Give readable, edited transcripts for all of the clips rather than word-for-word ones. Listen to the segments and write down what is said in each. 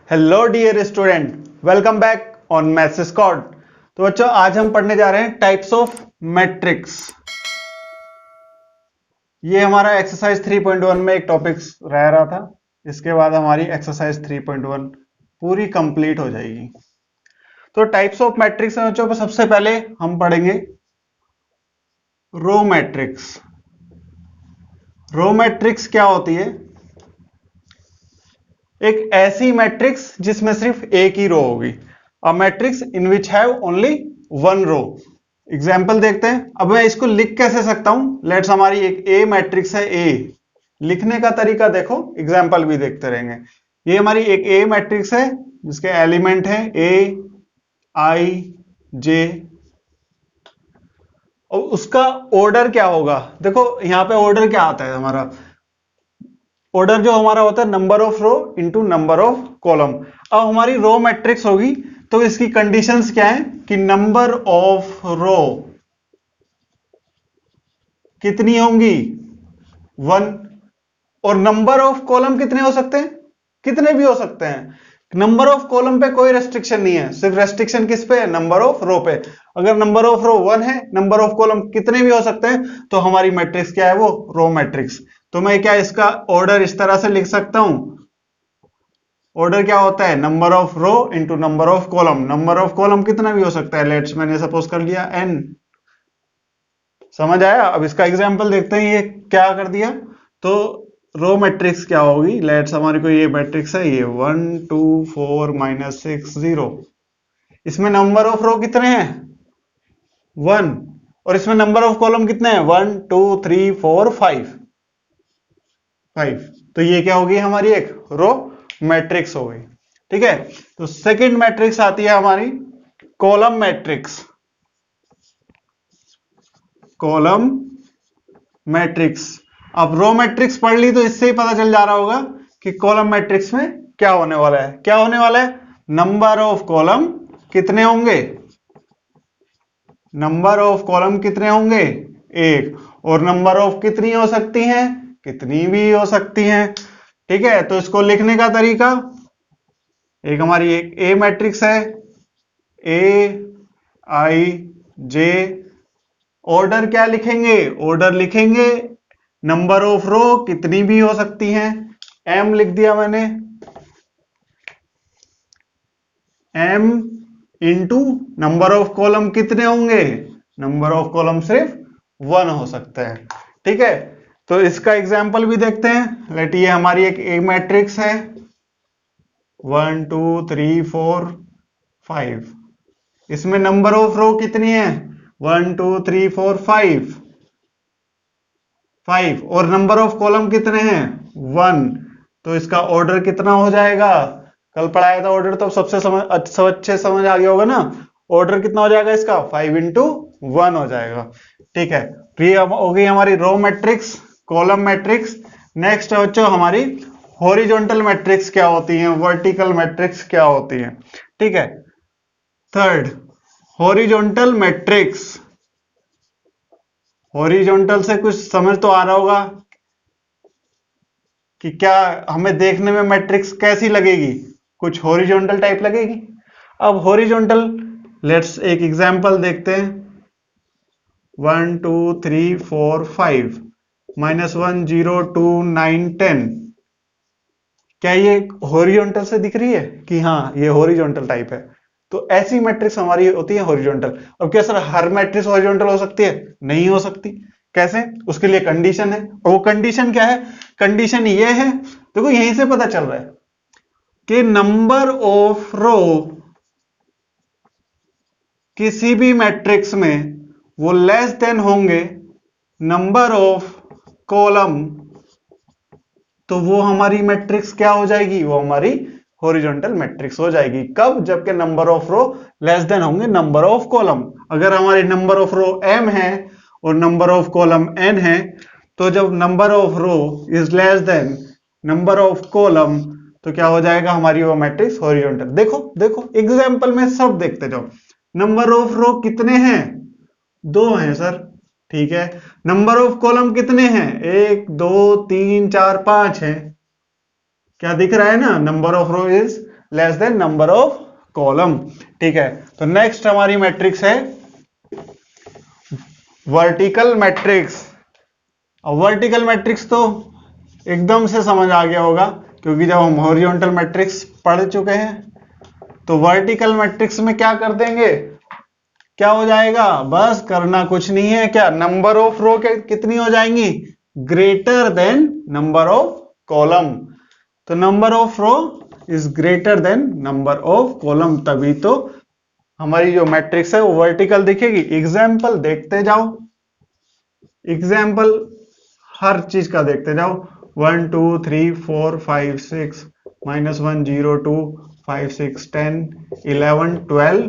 Hello dear student, welcome back on maths squad. तो बच्चों, आज हम पढ़ने जा रहे हैं टाइप्स ऑफ मैट्रिक्स। ये हमारा एक्सरसाइज 3.1 में एक टॉपिक रह रहा था। इसके बाद हमारी एक्सरसाइज 3.1 पूरी कंप्लीट हो जाएगी। तो टाइप्स ऑफ मैट्रिक्स में बच्चों, सबसे पहले हम पढ़ेंगे रो मैट्रिक्स। रो मैट्रिक्स क्या होती है? एक ऐसी मैट्रिक्स जिसमें सिर्फ एक ही रो होगी। A matrix in which have only one row. Example देखते हैं। अब मैं इसको लिख कैसे सकता हूं? लेट्स, हमारी एक ए मैट्रिक्स है। ए लिखने का तरीका देखो, एग्जाम्पल भी देखते रहेंगे। ये हमारी एक ए मैट्रिक्स है जिसके एलिमेंट है ए, आई, जे। और उसका ऑर्डर क्या होगा? देखो यहां पे ऑर्डर क्या आता है हमारा। ऑर्डर जो हमारा होता है number of row into number of column. अब हमारी रो मैट्रिक्स होगी तो इसकी कंडीशंस क्या है कि नंबर ऑफ रो कितनी होंगी? 1। और नंबर ऑफ कॉलम कितने हो सकते हैं? कितने भी हो सकते हैं। नंबर ऑफ कॉलम पे कोई रेस्ट्रिक्शन नहीं है, सिर्फ रेस्ट्रिक्शन किस पे है? नंबर ऑफ रो पे। अगर नंबर ऑफ रो 1 है, नंबर ऑफ कॉलम कितने भी हो सकते हैं, तो हमारी मैट्रिक्स क्या है? वो रो मैट्रिक्स। तो मैं क्या इसका ऑर्डर इस तरह से लिख सकता हूं। ऑर्डर क्या होता है? Number of row into number of column. Number of column कितना भी हो सकता है। लेट्स, मैंने सपोज कर लिया n। समझ आया? अब इसका एग्जांपल देखते हैं ये क्या कर दिया। तो रो मैट्रिक्स क्या होगी? लेट्स, हमारी कोई ये मैट्रिक्स है, ये 1 2 4 -6 0। इसमें नंबर ऑफ रो कितने हैं? 1। और इसमें नंबर ऑफ कॉलम कितने हैं? 1 2 3 4 5 5। तो ये क्या होगी? हमारी एक रो मैट्रिक्स हो गई। ठीक है। तो सेकंड मैट्रिक्स आती है हमारी कॉलम मैट्रिक्स। Column matrix. अब रो मैट्रिक्स पढ़ ली तो इससे ही पता चल जा रहा होगा कि कॉलम मैट्रिक्स में क्या होने वाला है। क्या होने वाला है? नंबर ऑफ कॉलम कितने होंगे? नंबर ऑफ कॉलम कितने होंगे? 1। और नंबर ऑफ कितनी हो सकती हैं? कितनी भी हो सकती हैं। ठीक है। तो इसको लिखने का तरीका, एक हमारी एक ए मैट्रिक्स है, ए आई जे। ऑर्डर क्या लिखेंगे? ऑर्डर लिखेंगे नंबर ऑफ रो कितनी भी हो सकती हैं, m लिख दिया मैंने, m into number of column कितने होंगे? नंबर ऑफ कॉलम सिर्फ 1 हो सकता है। ठीक है। तो इसका एग्जांपल भी देखते हैं। लेट, ये हमारी एक ए मैट्रिक्स है 1 2 3 4 5। इसमें नंबर ऑफ रो कितनी है? 1 2 3 4 5 5। और नंबर ऑफ कॉलम कितने हैं? 1। तो इसका ऑर्डर कितना हो जाएगा? कल पढ़ाया था ऑर्डर, तो सबसे अच्छे समझ आ गया होगा ना। ऑर्डर कितना हो जाएगा इसका? 5 इंटू 1 हो जाएगा। ठीक है। तो ये हो गई हमारी row matrix, column matrix. Next है बच्चों हमारी हॉरिजॉन्टल मैट्रिक्स क्या होती है, वर्टिकल मैट्रिक्स क्या होती है। ठीक है। Third, horizontal matrix. हॉरिजॉन्टल से कुछ समझ तो आ रहा होगा कि क्या हमें देखने में मैट्रिक्स कैसी लगेगी? कुछ हॉरिजॉन्टल टाइप लगेगी। अब हॉरिजॉन्टल, लेट्स एक एग्जांपल देखते हैं। 1 2 3 4 5 -1 0 2 9 10। क्या ये हॉरिजॉन्टल से दिख रही है कि हाँ ये हॉरिजॉन्टल टाइप है? तो ऐसी मैट्रिक्स हमारी होती है हॉरिजॉन्टल। अब क्या सर हर मैट्रिक्स हॉरिजॉन्टल हो सकती है? नहीं हो सकती। कैसे? उसके लिए कंडीशन है। और वो कंडीशन क्या है? कंडीशन ये है, देखो यहीं से पता चल रहा है कि नंबर ऑफ रो किसी भी मैट्रिक्स में वो लेस देन होंगे नंबर ऑफ कॉलम। तो वो हमारी मैट्रिक्स क्या हो जाएगी? वो हमारी हॉरिजॉन्टल मैट्रिक्स हो जाएगी। कब? जबकि number of row less than होंगे नंबर ऑफ कॉलम। अगर हमारे नंबर ऑफ रो m है और नंबर ऑफ कॉलम n है, तो जब number of row is less than number of column, तो क्या हो जाएगा? हमारी वो मैट्रिक्स हॉरिजॉन्टल। देखो देखो एग्जांपल में सब देखते जाओ। नंबर ऑफ रो कितने हैं? 2 हैं सर। ठीक है। नंबर ऑफ कॉलम कितने हैं? 1 2 3 4 5 है। क्या दिख रहा है ना? Number of row is less than number of column. ठीक है, तो नेक्स्ट हमारी मैट्रिक्स है वर्टिकल मैट्रिक्स। अब वर्टिकल मैट्रिक्स तो एकदम से समझ आ गया होगा, क्योंकि जब हम हॉरिजॉन्टल मैट्रिक्स पढ़ चुके हैं। तो वर्टिकल मैट्रिक्स में क्या कर देंगे, क्या हो जाएगा? बस करना कुछ नहीं है, क्या नंबर ऑफ रो कितनी हो जाएंगी? Greater than number of column. तो number of row is greater than number of column, तभी तो हमारी जो मैट्रिक्स है वो वर्टिकल दिखेगी। एग्जाम्पल देखते जाओ, एग्जाम्पल हर चीज का देखते जाओ। 1 2 3 4 5 6 -1 0 2 5 6 10 11 12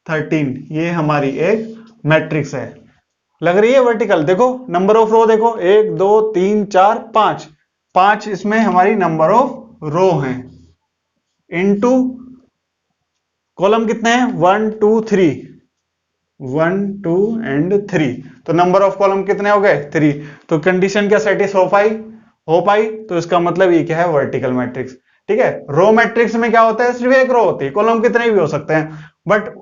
13, ये हमारी एक मैट्रिक्स है। लग रही है वर्टिकल? देखो नंबर ऑफ रो देखो, 1 2 3 4 5, 5 इसमें हमारी नंबर ऑफ रो हैं। इनटू कॉलम कितने हैं? 1 2 3, 1 2 एंड 3, तो नंबर ऑफ कॉलम कितने हो गए? 3। तो कंडीशन क्या सेटिस्फाई हो पाई? तो इसका मतलब ये क्या है? Vertical matrix. ठीक है, रो मैट्रिक्स में क्या होता है? सिर्फ एक रो होती है, कॉलम कितने भी हो सकते हैं। बट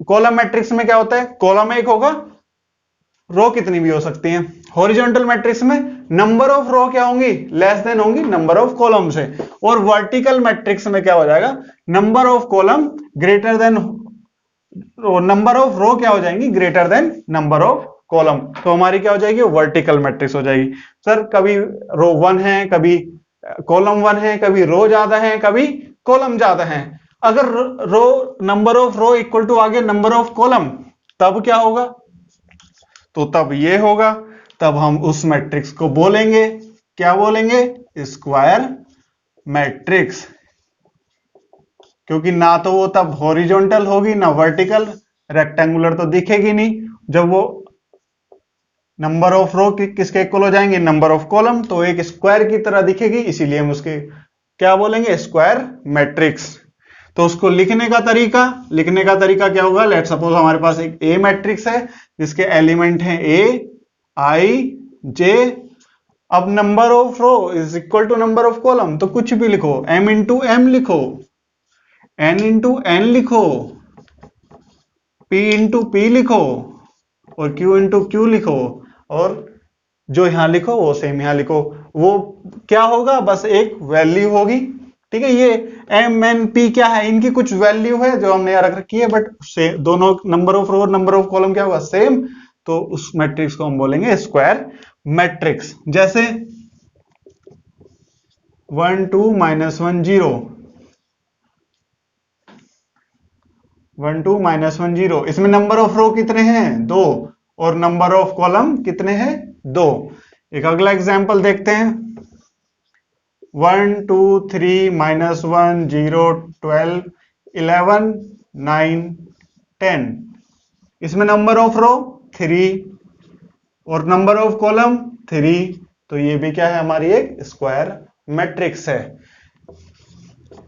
कॉलम मैट्रिक्स में क्या होता है? कॉलम एक होगा, रो कितनी भी हो सकती हैं। हॉरिजॉन्टल मैट्रिक्स में नंबर ऑफ रो क्या होंगी? लेस देन होंगी नंबर ऑफ कॉलम से। और वर्टिकल मैट्रिक्स में क्या हो जाएगा? Number of column greater than, number of row क्या हो जाएंगी? Greater than number of column. तो हमारी क्या हो जाएगी? वर्टिकल मैट्रिक्स हो जाएगी। सर कभी रो 1 है, कभी कॉलम 1 है, कभी रो ज्यादा है, कभी कॉलम ज्यादा है। अगर row number of row equal to आगे नंबर ऑफ कॉलम, तब क्या होगा? तो तब ये होगा, तब हम उस मैट्रिक्स को बोलेंगे, क्या बोलेंगे? Square matrix. क्योंकि ना तो वो तब हॉरिजॉन्टल होगी ना वर्टिकल, रेक्टेंगुलर तो दिखेगी नहीं। जब वो नंबर ऑफ रो किसके इक्वल हो जाएंगे? नंबर ऑफ कॉलम, तो एक स्क्वायर की तरह दिखेगी, इसीलिए हम उसके क्या बोलेंगे? Square matrix. तो उसको लिखने का तरीका क्या होगा? लेट सपोज हमारे पास एक ए मैट्रिक्स है जिसके एलिमेंट हैं ए आई जे। अब number of row is equal to number of column, तो कुछ भी लिखो, m इंटू एम लिखो, n इंटू एन लिखो, p इंटू पी लिखो, और q इंटू क्यू लिखो, और जो यहां लिखो वो सेम यहां लिखो। वो क्या होगा? बस एक वैल्यू होगी। ठीक है, ये एम एन पी क्या है? इनकी कुछ वैल्यू है जो हमने यहां रख रखी है, बट से दोनों नंबर ऑफ रो और नंबर ऑफ कॉलम क्या होगा? सेम। तो उस मैट्रिक्स को हम बोलेंगे स्क्वायर मैट्रिक्स। जैसे 1 2 -1 0, 1 2 -1 0, इसमें नंबर ऑफ रो कितने हैं? 2, और नंबर ऑफ कॉलम कितने हैं? 2। एक अगला एग्जांपल देखते हैं। 1 2 3 -1 0 12 11 9 10, इसमें नंबर ऑफ रो 3 और नंबर ऑफ कॉलम 3, तो ये भी क्या है? हमारी एक स्क्वायर मैट्रिक्स है।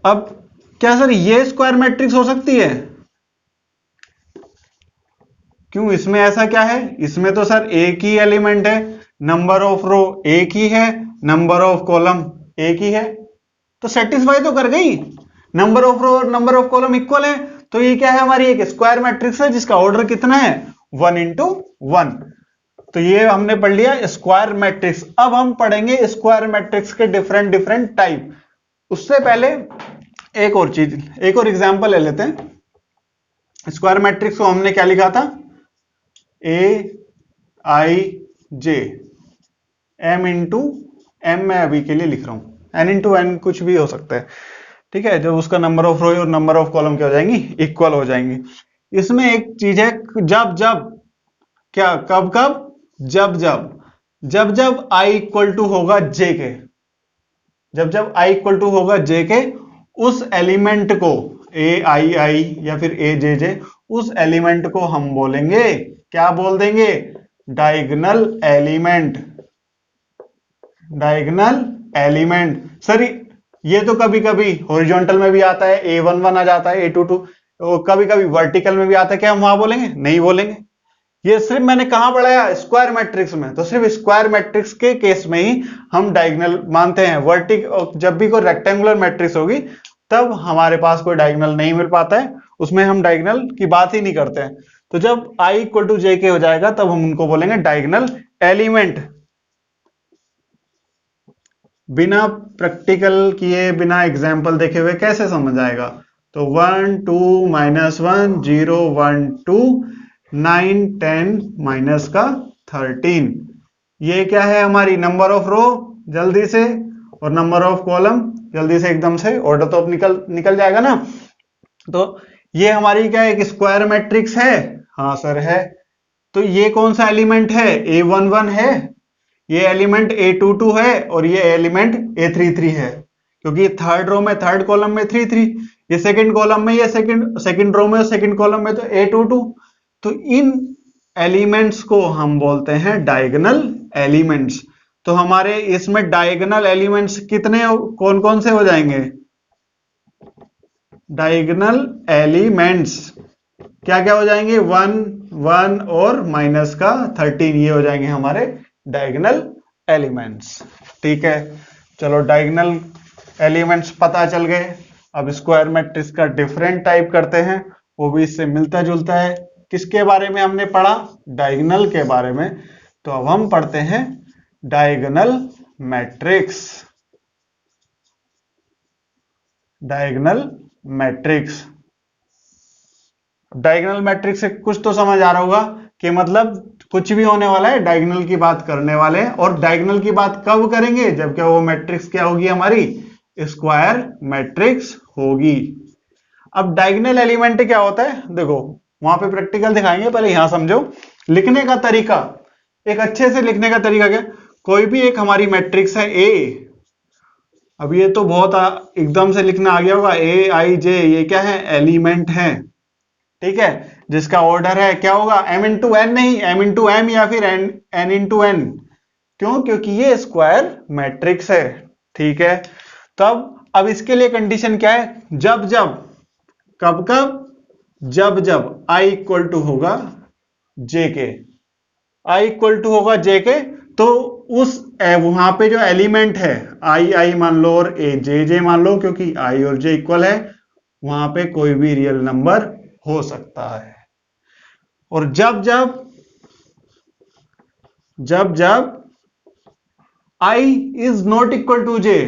अब क्या सर ये स्क्वायर मैट्रिक्स हो सकती है? क्यों, इसमें ऐसा क्या है? इसमें तो सर एक ही एलिमेंट है, नंबर ऑफ रो एक ही है, नंबर ऑफ कॉलम एक ही है, तो सेटिस्फाई तो कर गई। नंबर ऑफ रो और नंबर ऑफ कॉलम इक्वल है, तो ये क्या है? हमारी एक स्क्वायर मैट्रिक्स है जिसका ऑर्डर कितना है? 1 इंटू 1। तो ये हमने पढ़ लिया स्क्वायर मैट्रिक्स। अब हम पढ़ेंगे स्क्वायर मैट्रिक्स के डिफरेंट डिफरेंट टाइप। उससे पहले एक और चीज, एक और एग्जांपल ले लेते हैं। स्क्वायर मैट्रिक्स को हमने क्या लिखा था? ए आई जे, एम इंटू एम मैं अभी के लिए लिख रहा हूं, एन इंटू एन कुछ भी हो सकता है। ठीक है, जब उसका नंबर ऑफ रो और नंबर ऑफ कॉलम क्या हो जाएंगी? इक्वल हो जाएंगी। इसमें एक चीज है, जब जब क्या, कब कब, जब जब आई इक्वल टू होगा जे के, जब जब आई इक्वल टू होगा जे के, उस एलिमेंट को ए आई आई या फिर ए जे जे, उस एलिमेंट को हम बोलेंगे, क्या बोल देंगे? Diagonal element. Diagonal element sir ये तो कभी कभी हॉरिजॉन्टल में भी आता है, A11 आ जाता है, A22, और कभी कभी वर्टिकल में भी आता है, क्या हम वहां बोलेंगे? नहीं बोलेंगे। ये सिर्फ मैंने कहां पढ़ाया, स्क्वायर मैट्रिक्स में। तो सिर्फ स्क्वायर मैट्रिक्स के केस में ही हम डायगोनल मानते हैं। जब भी कोई रेक्टेंगुलर मैट्रिक्स होगी तब हमारे पास कोई डायगोनल नहीं मिल पाता है, उसमें हम डायगोनल की बात ही नहीं करते हैं। तो जब i इक्वल टू जे के हो जाएगा तब हम उनको बोलेंगे डायगोनल एलिमेंट। बिना प्रैक्टिकल किए, बिना एग्जाम्पल देखे हुए कैसे समझ आएगा? तो 1 2 -1 0 1 2 9 10 माइनस का 13, ये क्या है हमारी नंबर ऑफ रो जल्दी से, और नंबर ऑफ कॉलम जल्दी से, एकदम से ऑर्डर तो अब निकल जाएगा ना। तो ये हमारी क्या है, एक स्क्वायर मैट्रिक्स है? हाँ सर है। तो ये कौन सा एलिमेंट है? A11 है, ये एलिमेंट A22 है, और ये एलिमेंट A33 है, क्योंकि थर्ड रो में थर्ड कॉलम में 33, ये सेकंड कॉलम में, ये सेकंड रो में सेकंड कॉलम में तो A22। तो इन एलिमेंट्स को हम बोलते हैं डायगोनल एलिमेंट्स। तो हमारे इसमें डायगोनल एलिमेंट्स कितने, कौन कौन से हो जाएंगे? डायगोनल एलिमेंट्स क्या क्या हो जाएंगे? 1 1 और माइनस का 13, ये हो जाएंगे हमारे डायगोनल एलिमेंट्स। ठीक है, चलो डायगोनल एलिमेंट्स पता चल गए। अब स्क्वायर मैट्रिक्स का डिफरेंट टाइप करते हैं, वो भी इससे मिलता जुलता है। किसके बारे में हमने पढ़ा? डायगोनल के बारे में। तो अब हम पढ़ते हैं diagonal matrix. Diagonal matrix, diagonal matrix से कुछ तो समझ आ रहा होगा कि मतलब कुछ भी होने वाला है, डायगोनल की बात करने वाले हैं। और डायगोनल की बात कब करेंगे? जब क्या वो मैट्रिक्स क्या होगी हमारी? स्क्वायर मैट्रिक्स होगी। अब डायगोनल एलिमेंट क्या होता है, देखो वहां पे प्रैक्टिकल दिखाएंगे, पहले यहां समझो। लिखने का तरीका, एक अच्छे से लिखने का तरीका क्या? कोई भी एक हमारी मैट्रिक्स है A, अब ये तो बहुत एकदम से लिखना आ गया होगा, AIJ, ये क्या है? एलिमेंट है। ठीक है, जिसका ऑर्डर है क्या होगा? m इंटू एन, नहीं m इंटू एम या फिर n इंटू एन। क्यों? क्योंकि ये स्क्वायर मैट्रिक्स है। ठीक है, तब अब इसके लिए कंडीशन क्या है? जब जब, कब कब? जब जब i इक्वल टू होगा j के, i इक्वल टू होगा j के, तो उस वहां पे जो एलिमेंट है i मान लो और j मान लो, क्योंकि i और j इक्वल है, वहां पे कोई भी रियल नंबर हो सकता है। और जब जब i is not equal to j,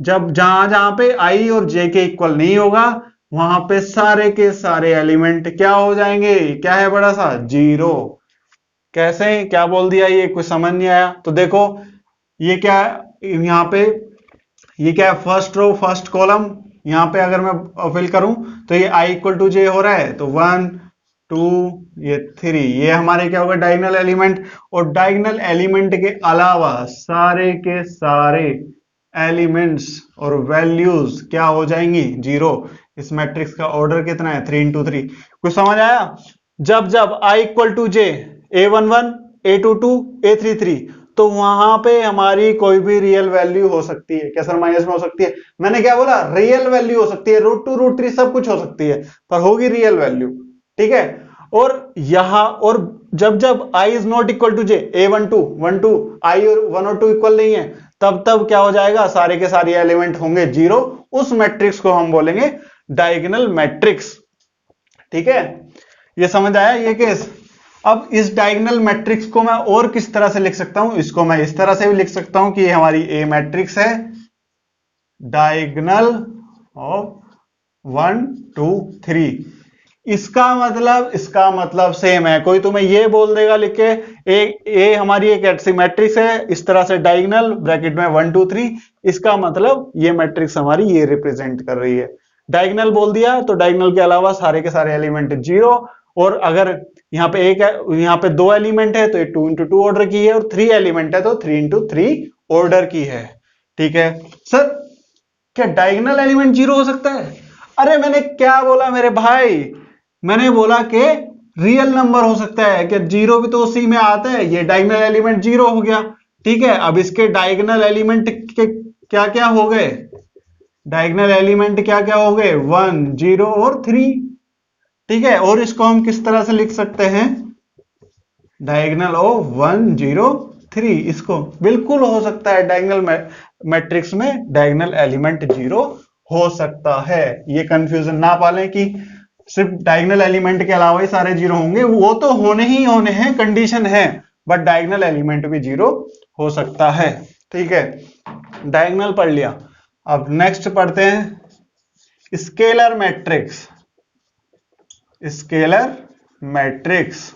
जब जहां जहां पे i और j के इक्वल नहीं होगा, वहां पे सारे के सारे एलिमेंट क्या हो जाएंगे? क्या है बड़ा सा? जीरो। कैसे, क्या बोल दिया? ये कुछ समझ नहीं आया? तो देखो ये क्या है यहाँ पे, ये क्या है? First row first column. यहां पे अगर मैं फिल करूं तो ये i इक्वल टू j हो रहा है, तो 1 2 ये 3, ये हमारे क्या होगा? Diagonal element. और डायगोनल एलिमेंट के अलावा सारे के सारे एलिमेंट्स और वैल्यूज क्या हो जाएंगी? जीरो। इस मैट्रिक्स का ऑर्डर कितना है? 3 इंटू 3। कुछ समझ आया? जब जब i equal to j, A11 A22 A33, तो वहां पे हमारी कोई भी रियल वैल्यू हो सकती है। क्या सर माइनस में हो सकती है? मैंने क्या बोला? रियल वैल्यू हो सकती है, √2 √3 सब कुछ हो सकती है, पर होगी रियल वैल्यू। ठीक है, और यहां, और जब जब i is not equal to j, A12 12 i और 1 और 2 इक्वल नहीं है, तब तब क्या हो जाएगा? सारे के सारे एलिमेंट होंगे जीरो। उस मैट्रिक्स को हम बोलेंगे डायगोनल मैट्रिक्स। ठीक है, ये समझ आया ये केस? अब इस डायगोनल मैट्रिक्स को मैं और किस तरह से लिख सकता हूं? इसको मैं इस तरह से भी लिख सकता हूं कि ये हमारी ए मैट्रिक्स है, डायगोनल ऑफ 1 2 3। इसका मतलब सेम है। कोई तुम्हें ये बोल देगा लिख के, ए हमारी एक ऐसी मैट्रिक्स है इस तरह से, डायगोनल ब्रैकेट में 1 2 3, इसका मतलब ये मैट्रिक्स हमारी ये रिप्रेजेंट कर रही है। डायगोनल बोल दिया तो डायगोनल के अलावा सारे के सारे एलिमेंट जीरो। और अगर यहाँ पे यहाँ पे 2 एलिमेंट है तो ये 2 इंटू 2 ऑर्डर की है, और 3 एलिमेंट है तो 3 इंटू 3 ऑर्डर की है। ठीक है सर, क्या डायगोनल एलिमेंट जीरो हो सकता है? अरे मैंने क्या बोला मेरे भाई? मैंने बोला कि रियल नंबर हो सकता है। क्या जीरो भी तो उसी में आता है? ये डायगोनल एलिमेंट जीरो हो गया। ठीक है, अब इसके डायगोनल एलिमेंट के क्या क्या हो गए? डायगोनल एलिमेंट क्या क्या हो गए? 1 0 और 3। ठीक है, और इसको हम किस तरह से लिख सकते हैं? डायगोनल ऑफ 1 0 3, इसको बिल्कुल हो सकता है डायगोनल मैट्रिक्स में डायगोनल एलिमेंट 0 हो सकता है। ये कंफ्यूजन ना पालें कि सिर्फ डायगोनल एलिमेंट के अलावा ही सारे 0 होंगे, वो तो होने ही होने हैं, कंडीशन है, बट डायगोनल एलिमेंट भी 0 हो सकता है। ठीक है, डायगोनल पढ़ लिया। अब नेक्स्ट पढ़ते हैं स्केलर मैट्रिक्स। स्केलर मैट्रिक्स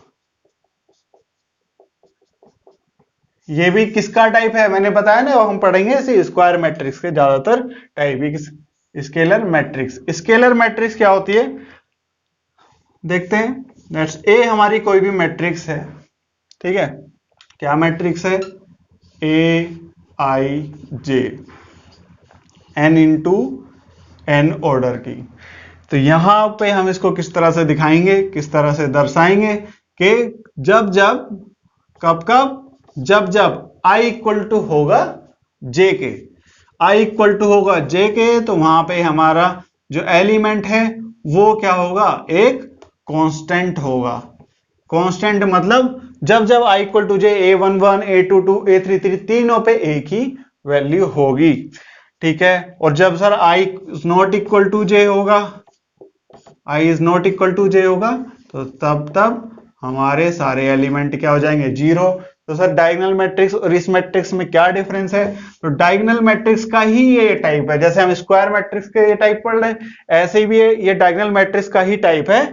ये भी किसका टाइप है, मैंने बताया ना, हम पढ़ेंगे इसे स्क्वायर मैट्रिक्स के ज्यादातर टाइप ही। स्केलर मैट्रिक्स, स्केलर मैट्रिक्स क्या होती है देखते हैं। लेट्स ए हमारी कोई भी मैट्रिक्स है, ठीक है, क्या मैट्रिक्स है, A I J N into N order की। तो यहां पे हम इसको किस तरह से दिखाएंगे, किस तरह से दर्शाएंगे कि जब जब कब कब जब जब i इक्वल टू होगा j के, i इक्वल टू होगा j के, तो वहां पे हमारा जो एलिमेंट है वो क्या होगा, एक कांस्टेंट होगा। कांस्टेंट मतलब जब जब i equal to j, a11 a22 a33 तीनों पे एक ही वैल्यू होगी। ठीक है, और जब sir i is not equal to j होगा, i is not equal to j होगा, तो तब हमारे सारे एलिमेंट क्या हो जाएंगे, 0। तो सर डायगोनल मैट्रिक्स और इस मैट्रिक्स में क्या डिफरेंस है, तो डायगोनल मैट्रिक्स का ही ये टाइप है, जैसे हम स्क्वायर मैट्रिक्स के ये टाइप पढ़ रहे हैं, ऐसे भी ये डायगोनल मैट्रिक्स का ही टाइप है,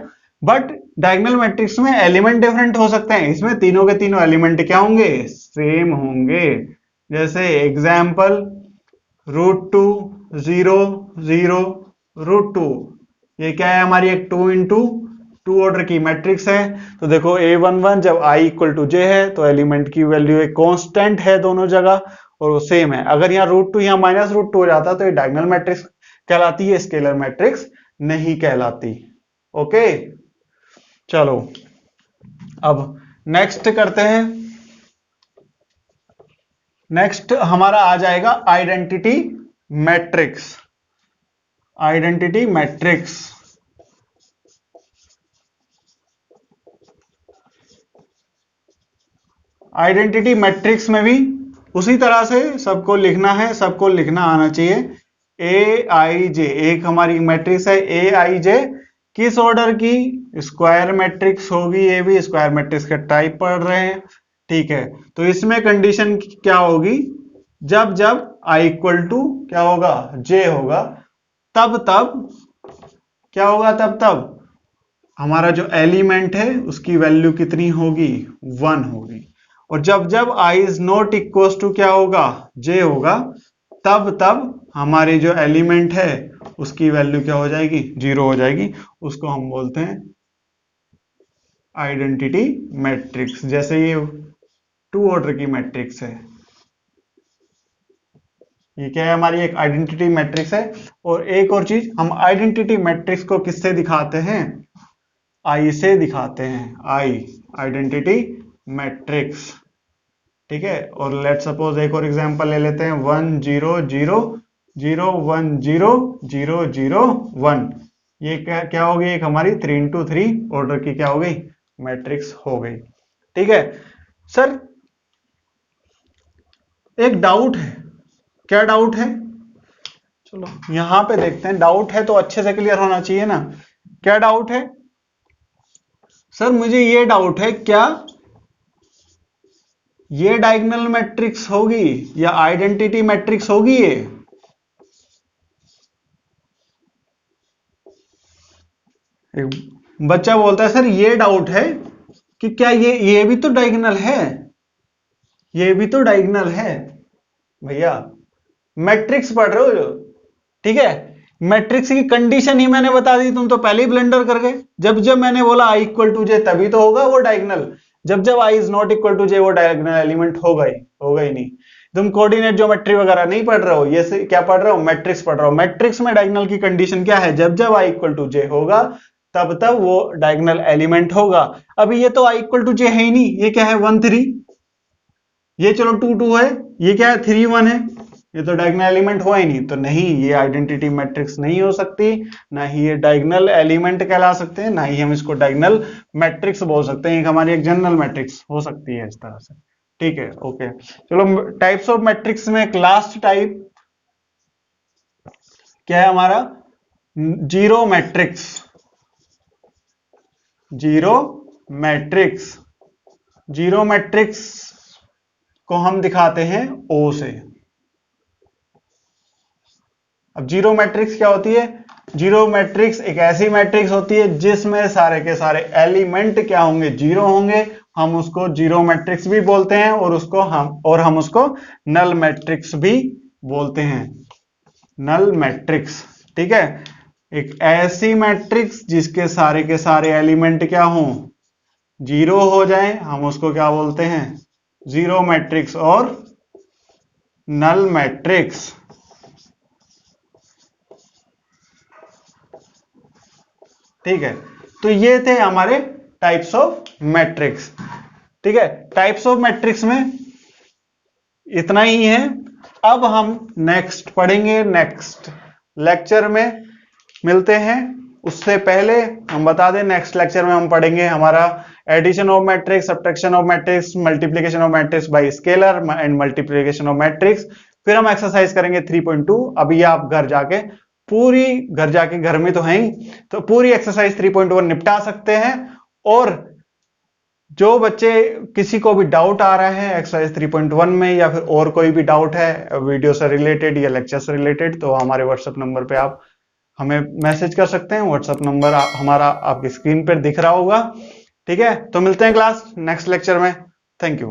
बट डायगोनल मैट्रिक्स में एलिमेंट डिफरेंट हो सकते हैं, इसमें तीनों के तीनों एलिमेंट क्या होंगे, सेम होंगे। जैसे एग्जाम्पल √2 0 0 √2, ये क्या है हमारी एक 2 इंटू 2 ऑर्डर की मैट्रिक्स है। तो देखो a11 जब i इक्वल टू j है तो एलिमेंट की वैल्यू एक कांस्टेंट है दोनों जगह और वो सेम है। अगर यहाँ √2 यहाँ -√2 हो जाता तो ये डायगोनल मैट्रिक्स कहलाती है, स्केलर मैट्रिक्स नहीं कहलाती। ओके, चलो अब नेक्स्ट करते हैं। नेक्स्ट हमारा आ जाएगा identity matrix. Identity matrix identity matrix में भी उसी तरह से सबको लिखना है, सबको लिखना आना चाहिए। ए आई जे एक हमारी मैट्रिक्स है, ए आई जे किस ऑर्डर की, स्क्वायर मैट्रिक्स होगी, ये भी स्क्वायर मैट्रिक्स का टाइप पढ़ रहे हैं। ठीक है, तो इसमें कंडीशन क्या होगी, जब जब i इक्वल टू क्या होगा, j होगा, तब क्या होगा, तब हमारा जो एलिमेंट है उसकी वैल्यू कितनी होगी, 1 होगी। और जब जब i is not equal to क्या होगा, j होगा, तब हमारे जो एलिमेंट है उसकी वैल्यू क्या हो जाएगी, 0 हो जाएगी। उसको हम बोलते हैं आइडेंटिटी मैट्रिक्स। जैसे ये 2 ऑर्डर की मैट्रिक्स है, ये क्या है हमारी एक आइडेंटिटी मैट्रिक्स है। और एक और चीज, हम आइडेंटिटी मैट्रिक्स को किससे दिखाते हैं, आई से दिखाते हैं, आई आइडेंटिटी मैट्रिक्स। ठीक है, और लेट सपोज एक और एग्जांपल ले लेते हैं, 1 0 0 0 1 0 0 0 1। ये क्या हो गई, एक हमारी 3 इंटू 3 ऑर्डर की क्या हो गई, मैट्रिक्स हो गई। ठीक है सर, एक डाउट है, क्या डाउट है, चलो यहां पे देखते हैं। डाउट है तो अच्छे से क्लियर होना चाहिए ना, क्या डाउट है सर, मुझे ये डाउट है, क्या ये डायगोनल मैट्रिक्स होगी या आइडेंटिटी मैट्रिक्स होगी ये, एक बच्चा बोलता है सर ये डाउट है कि क्या ये भी तो डायगोनल है, ये भी तो डायगोनल है। भैया मैट्रिक्स पढ़ रहे हो जो, ठीक है, मैट्रिक्स की कंडीशन ही मैंने बता दी, तुम तो पहले ही ब्लंडर कर गए। जब जब मैंने बोला i इक्वल टू जे तभी तो होगा वो डायगोनल, जब जब i is not equal to J वो डायगोनल एलिमेंट होगा ही नहीं। तुम कोऑर्डिनेट ज्योमेट्री वगैरह नहीं पढ़ रहे हो, ये से क्या पढ़ रहे हो, मैट्रिक्स पढ़ रहे हो। मैट्रिक्स में डायगोनल की कंडीशन क्या है, जब जब i इक्वल टू जे होगा तब वो डायगोनल एलिमेंट होगा। अभी ये तो i इक्वल टू जे है ही नहीं, ये क्या है 1 3, ये चलो 2 2 है, ये क्या है 3 1 है, ये तो डायगोनल एलिमेंट हुआ ही नहीं, तो नहीं, ये आइडेंटिटी मैट्रिक्स नहीं हो सकती, ना ही ये डायगोनल एलिमेंट कहला सकते हैं, ना ही हम इसको डायगोनल मैट्रिक्स बोल सकते हैं। हमारी एक जनरल मैट्रिक्स हो सकती है इस तरह से। ठीक है, ओके। चलो टाइप्स ऑफ मैट्रिक्स में एक लास्ट टाइप क्या है हमारा, zero matrix. Zero matrix, zero matrix को हम दिखाते हैं O से। अब जीरो मैट्रिक्स क्या होती है? जीरो मैट्रिक्स एक ऐसी मैट्रिक्स होती है जिसमें सारे के सारे एलिमेंट क्या होंगे, जीरो होंगे। हम उसको जीरो मैट्रिक्स भी बोलते हैं और हम उसको नल मैट्रिक्स भी बोलते हैं, नल मैट्रिक्स। ठीक है, एक ऐसी मैट्रिक्स जिसके सारे के सारे एलिमेंट क्या हों, जीरो हो जाए, हम उसको क्या बोलते हैं, जीरो मैट्रिक्स और नल मैट्रिक्स। ठीक है, तो ये थे हमारे टाइप्स ऑफ मैट्रिक्स। ठीक है, टाइप्स ऑफ मैट्रिक्स में इतना ही है। अब हम नेक्स्ट पढ़ेंगे, नेक्स्ट लेक्चर में मिलते हैं। उससे पहले हम बता दें, नेक्स्ट लेक्चर में हम पढ़ेंगे हमारा addition of matrix, subtraction of matrix, multiplication of matrix by scalar and multiplication of matrix. फिर हम एक्सरसाइज करेंगे 3.2। अभी आप घर जाके घर में तो हैं ही, तो पूरी एक्सरसाइज 3.1 निपटा सकते हैं। और जो बच्चे किसी को भी डाउट आ रहा है एक्सरसाइज 3.1 में, या फिर और कोई भी डाउट है वीडियो से रिलेटेड या लेक्चर से रिलेटेड, तो हमारे व्हाट्सएप नंबर पे आप हमें मैसेज कर सकते हैं। व्हाट्सएप नंबर हमारा आपकी स्क्रीन पर दिख रहा होगा। ठीक है, तो मिलते हैं क्लास नेक्स्ट लेक्चर में। Thank you.